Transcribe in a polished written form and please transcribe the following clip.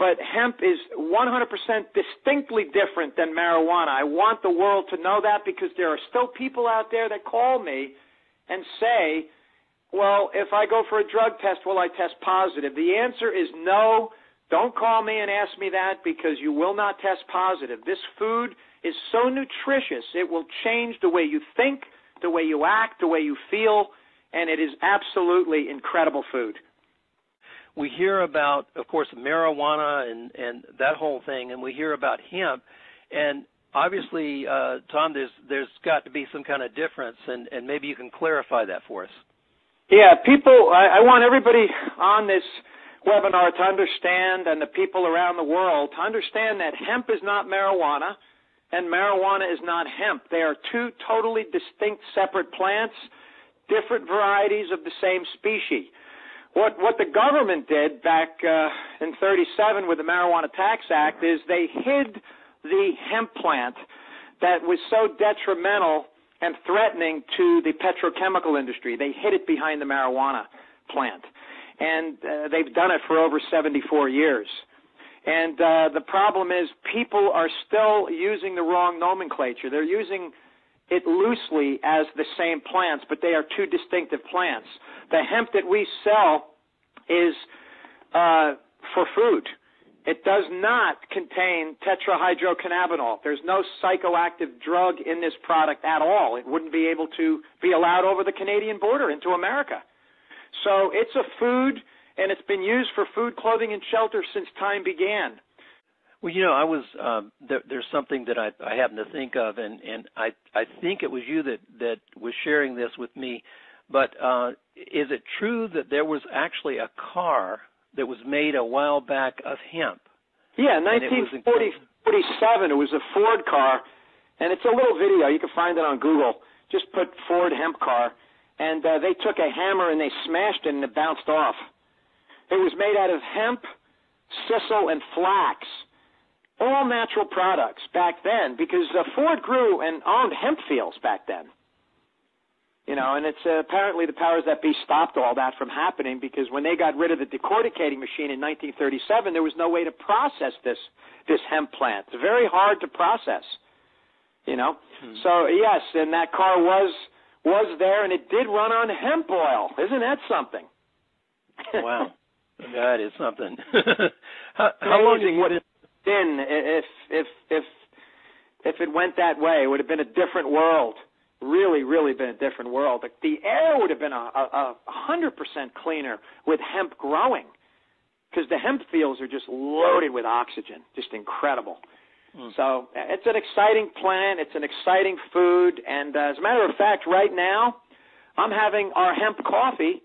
but hemp is 100% distinctly different than marijuana. I want the world to know that, because there are still people out there that call me and say, well, if I go for a drug test, will I test positive? The answer is no. Don't call me and ask me that, because you will not test positive. This food is so nutritious, it will change the way you think, the way you act, the way you feel, and it is absolutely incredible food. We hear about, of course, marijuana and that whole thing, and we hear about hemp, and obviously, Tom, there's got to be some kind of difference, and maybe you can clarify that for us. Yeah, people, I want everybody on this webinar to understand, and the people around the world to understand, that hemp is not marijuana and marijuana is not hemp. They are two totally distinct separate plants, different varieties of the same species. What the government did back in 1937 with the Marijuana Tax Act is they hid the hemp plant that was so detrimental and threatening to the petrochemical industry. They hid it behind the marijuana plant. And they've done it for over 74 years. And the problem is people are still using the wrong nomenclature. They're using it loosely as the same plants, but they are two distinctive plants. The hemp that we sell is for food. It does not contain tetrahydrocannabinol. There's no psychoactive drug in this product at all. It wouldn't be able to be allowed over the Canadian border into America. So it's a food, and it's been used for food, clothing, and shelter since time began. Well, you know, I was there's something that I happen to think of, and I think it was you that was sharing this with me. But is it true that there was actually a car that was made a while back of hemp? Yeah, 1947. It was a Ford car, and it's a little video. You can find it on Google. Just put Ford hemp car. And they took a hammer and they smashed it and it bounced off. It was made out of hemp, sisal, and flax, all natural products back then, because Ford grew and owned hemp fields back then. You know, and it's apparently the powers that be stopped all that from happening, because when they got rid of the decorticating machine in 1937, there was no way to process this hemp plant. It's very hard to process, you know. So, yes, and that car was there, and it did run on hemp oil. Isn't that something? Wow, that is something. How long would it been if it went that way? It would have been a different world. Really, really been a different world. The air would have been 100% cleaner with hemp growing, because the hemp fields are just loaded with oxygen, just incredible. So it's an exciting plant. It's an exciting food. And as a matter of fact, right now, I'm having our hemp coffee